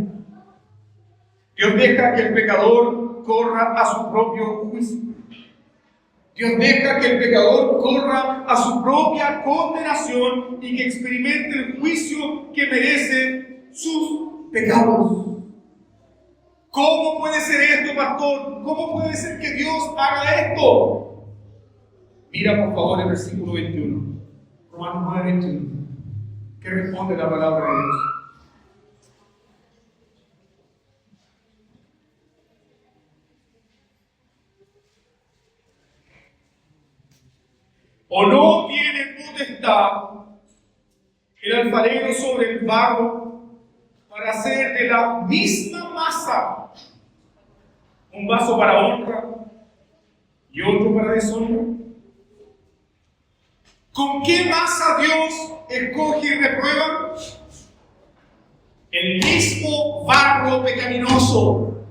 Dios deja que el pecador corra a su propio juicio. Dios deja que el pecador corra a su propia condenación y que experimente el juicio que merece sus pecados. ¿Cómo puede ser esto, pastor? ¿Cómo puede ser que Dios haga esto? Mira por favor el versículo 21, Romanos 9, 21, que responde la palabra de Dios. ¿O no tiene potestad el alfarero sobre el barro para hacer de la misma masa un vaso para honra y otro para deshonra? ¿Con qué masa Dios escoge y reprueba? El mismo barro pecaminoso,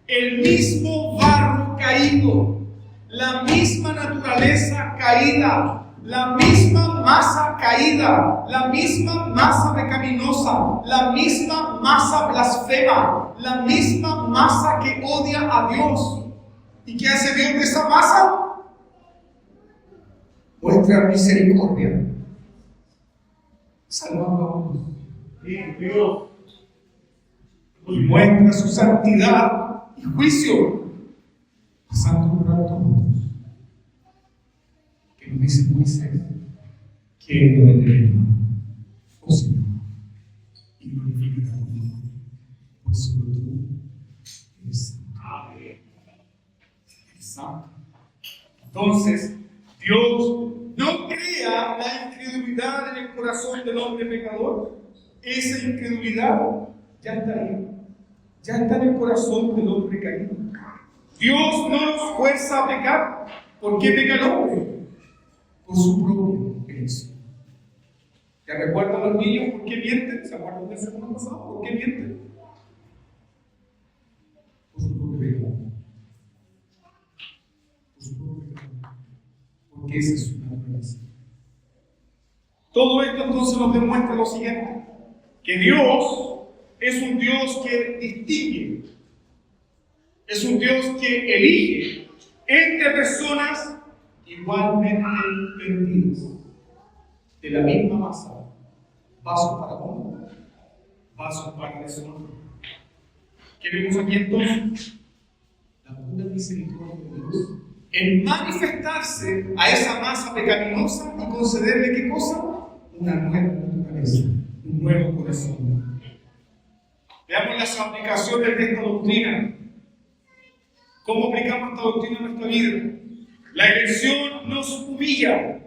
el mismo barro caído, la misma naturaleza caída, la misma masa caída, la misma masa pecaminosa, la misma masa blasfema, la misma masa que odia a Dios. ¿Y qué hace Dios de esa masa? Muestra misericordia, salvando a unos. Dios. Y muestra su santidad y juicio, pasando por alto a otros. Que nos dice Moisés que Él no determina, oh Señor, y glorifica tu nombre, pues solo tú eres santo. Eres santo. Entonces, Dios no crea la incredulidad en el corazón del hombre pecador. Esa incredulidad ya está ahí, ya está en el corazón del hombre caído. Dios no nos fuerza a pecar. ¿Por qué peca el hombre? Por su propia elección. ¿Ya recuerdan los niños por qué mienten? ¿Se acuerdan del segundo pasado? ¿Por qué mienten? Por su propio pecado. Por su propio pecado. Porque esa es su naturaleza. Todo esto entonces nos demuestra lo siguiente: que Dios es un Dios que distingue, es un Dios que elige entre personas igualmente perdidas, de la misma masa, vasos para honra, vasos para deshonra. ¿Qué vemos aquí entonces? La pura misericordia de Dios en manifestarse a esa masa pecaminosa y concederle ¿qué cosa? Una nueva naturaleza, un nuevo corazón. Veamos las aplicaciones de esta doctrina. ¿Cómo aplicamos esta doctrina en nuestra vida? La elección nos humilla.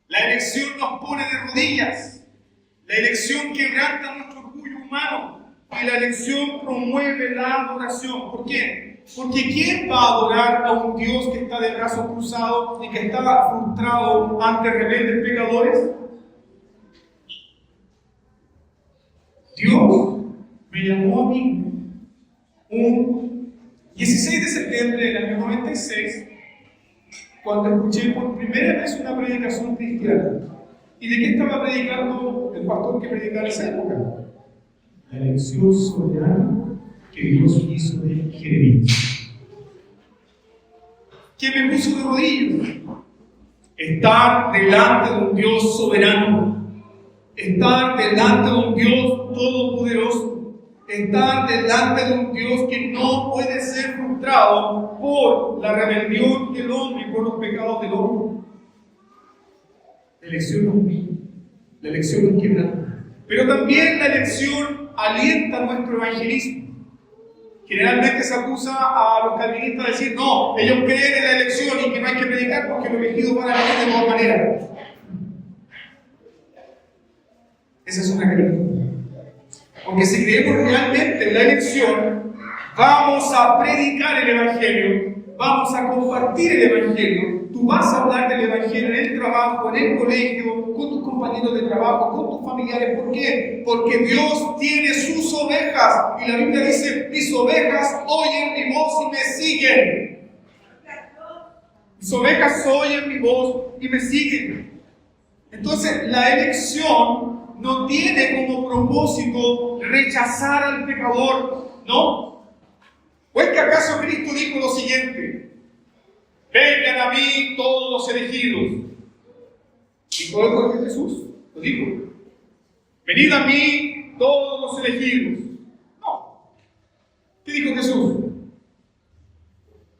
La elección nos pone de rodillas. La elección quebranta nuestro orgullo humano. Y la elección promueve la adoración. ¿Por qué? Porque ¿quién va a adorar a un Dios que está de brazos cruzados y que está frustrado ante rebeldes pecadores? Dios me llamó a mí un 16 de septiembre del año 96, cuando escuché por primera vez una predicación cristiana. ¿Y de qué estaba predicando el pastor que predicaba en esa época? La elección soberana que Dios hizo de Jeremías. Que me puso de rodillas. Estar delante de un Dios soberano. Estar delante de un Dios todopoderoso. Estar delante de un Dios que no puede ser frustrado por la rebelión del hombre y por los pecados del hombre. La elección nos humilla, la elección nos quiebra. Pero también la elección alienta nuestro evangelismo. Generalmente se acusa a los calvinistas de decir, no, ellos creen en la elección y que no hay que predicar porque los elegidos van a venir de todas maneras. Esa es una caricatura. Porque si creemos realmente en la elección, vamos a predicar el evangelio, vamos a compartir el evangelio. Tú vas a hablar del evangelio en el trabajo, en el colegio, con tus compañeros de trabajo, con tus familiares. ¿Por qué? Porque Dios tiene sus ovejas. Y la Biblia dice, mis ovejas oyen mi voz y me siguen. Mis ovejas oyen mi voz y me siguen. Entonces, la elección no tiene como propósito rechazar al pecador, ¿no? ¿O es que acaso Cristo dijo lo siguiente? Vengan a mí todos los elegidos. ¿Dijo algo de Jesús? Lo dijo. Venid a mí todos los elegidos. No. ¿Qué dijo Jesús?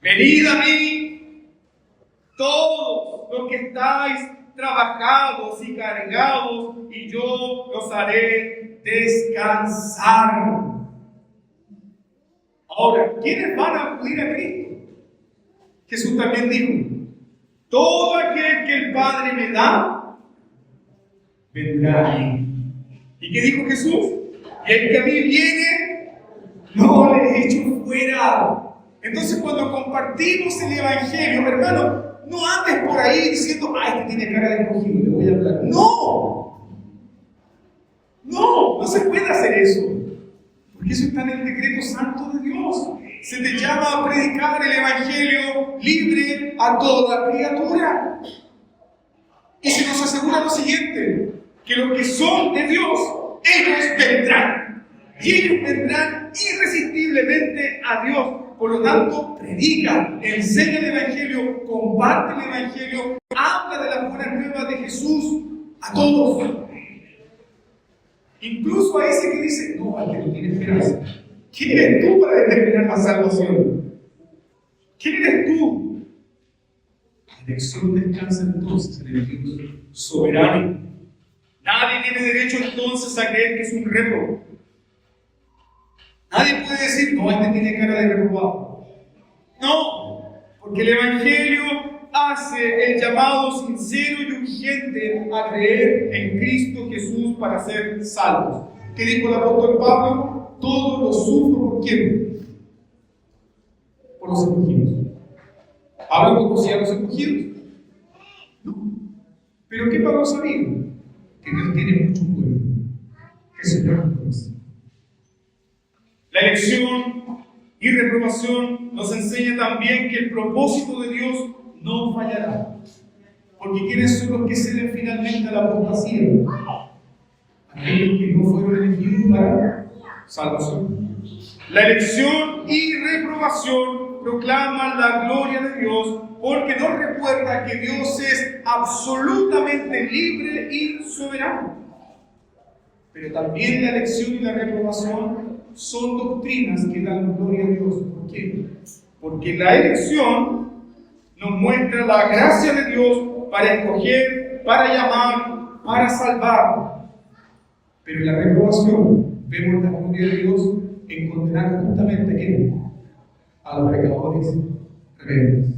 Venid a mí todos los que estáis trabajados y cargados, y yo los haré descansar. Ahora, ¿quiénes van a acudir a Cristo? Jesús también dijo, todo aquel que el Padre me da, vendrá a mí. ¿Y qué dijo Jesús? Y el que a mí viene, no le echo fuera. Entonces, cuando compartimos el Evangelio, hermano, no andes por ahí diciendo, este tiene cara de escogido, le voy a hablar. No se puede hacer eso. Porque eso está en el decreto santo de Dios. Se te llama a predicar el Evangelio libre a toda criatura. Y se nos asegura lo siguiente, que los que son de Dios, ellos vendrán. Y ellos vendrán irresistiblemente a Dios. Por lo tanto, predica, enseña el Evangelio, comparte el Evangelio, habla de las buenas nuevas de Jesús a todos. Incluso a ese que dice, no, al que no tiene esperanza. ¿Quién eres tú para determinar la salvación? ¿Quién eres tú? La elección descansa entonces en el Dios soberano. Nadie tiene derecho entonces a creer que es un réprobo. Nadie puede decir, no, tiene cara de reprobado. No, porque el Evangelio hace el llamado sincero y urgente a creer en Cristo Jesús para ser salvos. ¿Qué dijo el apóstol Pablo? Todo lo sufro ¿por quién? Por los escogidos. ¿Pablo conocía a los escogidos? No. ¿Pero qué Pablo sabía? Que Dios tiene mucho pueblo, que se llama Dios. La elección y reprobación nos enseña también que el propósito de Dios no fallará. Porque ¿quiénes son los que ceden finalmente a la apostasía? Aquellos que no fueron elegidos para salvación. La elección y reprobación proclaman la gloria de Dios porque nos recuerda que Dios es absolutamente libre y soberano. Pero también la elección y la reprobación son doctrinas que dan gloria a Dios. ¿Por qué? Porque la elección nos muestra la gracia de Dios para escoger, para llamar, para salvar. Pero en la reprobación vemos la gloria de Dios en condenar justamente a los pecadores rebeldes.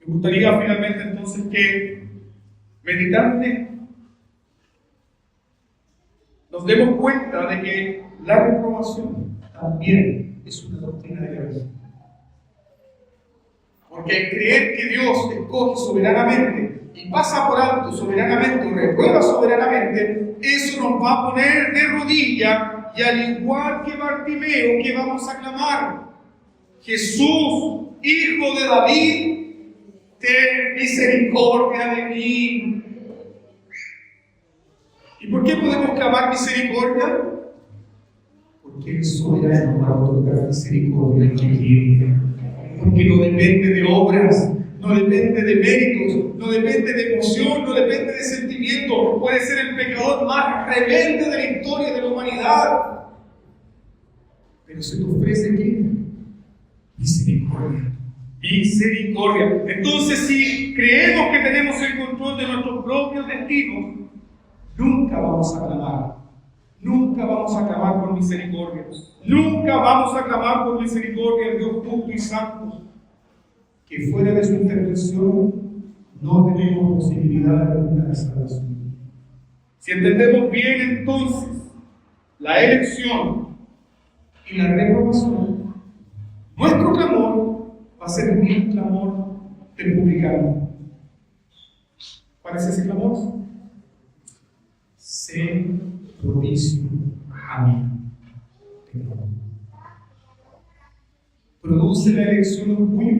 Me gustaría finalmente entonces que meditando en esto nos demos cuenta de que la reprobación también es una doctrina de la vida. Porque al creer que Dios escoge soberanamente y pasa por alto soberanamente o reprueba soberanamente, eso nos va a poner de rodillas y al igual que Bartimeo, que vamos a clamar: Jesús, Hijo de David, ten misericordia de mí. ¿Y por qué podemos clamar misericordia? Porque Él es soberano para otorgar misericordia al que quiere. Porque no depende de obras, no depende de méritos, no depende de emoción, no depende de sentimiento. Puede ser el pecador más rebelde de la historia de la humanidad, pero se te ofrece ¿qué? Misericordia. Misericordia. Entonces, si creemos que tenemos el control de nuestros propios destinos, nunca vamos a clamar. Nunca vamos a clamar por misericordia. Nunca vamos a clamar por misericordia al Dios justo y santo, que fuera de su intervención no tenemos posibilidad alguna de salvación. Si entendemos bien entonces la elección y la reprobación, nuestro clamor va a ser el mismo clamor del publicano. ¿Cuál es ese clamor? Sé propicio a mí. ¿Produce la elección orgullo?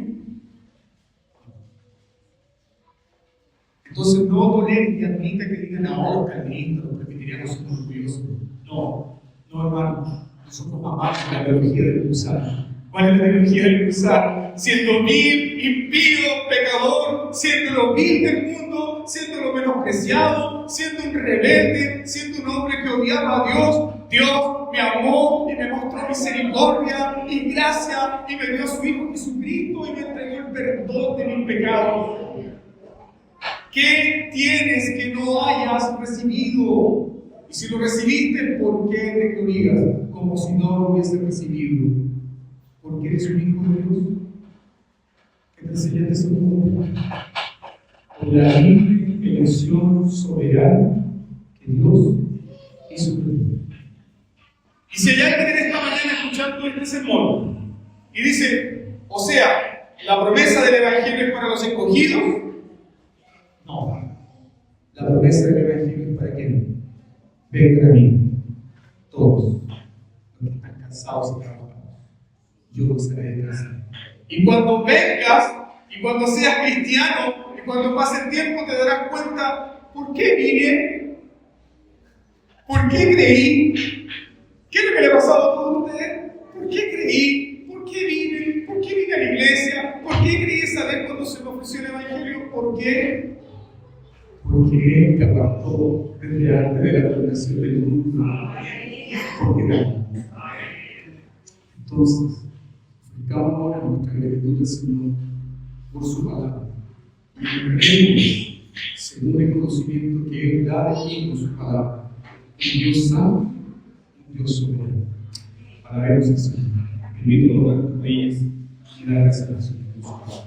Entonces no tolere y admita que digan ahora los calvinistas, los presbiterianos son orgullosos. No, hermano, nosotros amamos la teología del cruzar. ¿Cuál es la teología del cruzar? Siendo vil, impío, pecador, siendo lo vil del mundo, siendo lo menospreciado, siendo un rebelde, siendo un hombre que odiaba a Dios, Dios me amó y me mostró misericordia y gracia y me dio a su Hijo Jesucristo y me entregó el perdón de mis pecados. ¿Qué tienes que no hayas recibido? Y si lo recibiste, ¿por qué te glorias como si no lo hubiese recibido? Porque eres un hijo de Dios. Que te enseñaste su nombre. Por la libre elección soberana que Dios hizo de ti. Y si hay alguien en esta mañana escuchando este sermón y dice, o sea, la promesa del Evangelio es para los escogidos. No, la promesa del Evangelio es para quien vengan a mí, todos los que están cansados y trabajados, yo los haré descansar. Y cuando vengas, y cuando seas cristiano, y cuando pase el tiempo, te darás cuenta, ¿por qué vine? ¿Por qué creí? ¿Qué es lo que le ha pasado a todos ustedes? ¿Por qué creí? ¿Por qué vine? ¿Por qué vine a la iglesia? ¿Por qué creí esa vez cuando se me ofreció el Evangelio? ¿Por qué? Porque Él te apartó desde antes de la fundación del mundo. Porque no. Entonces, ofrezcamos ahora nuestra gratitud al Señor por su palabra. Y honremos según el conocimiento que Él da de ti con su palabra. Un Dios santo, un Dios soberano. Alabemos al Señor. Invito a orar con ellas y dar gracias a Dios.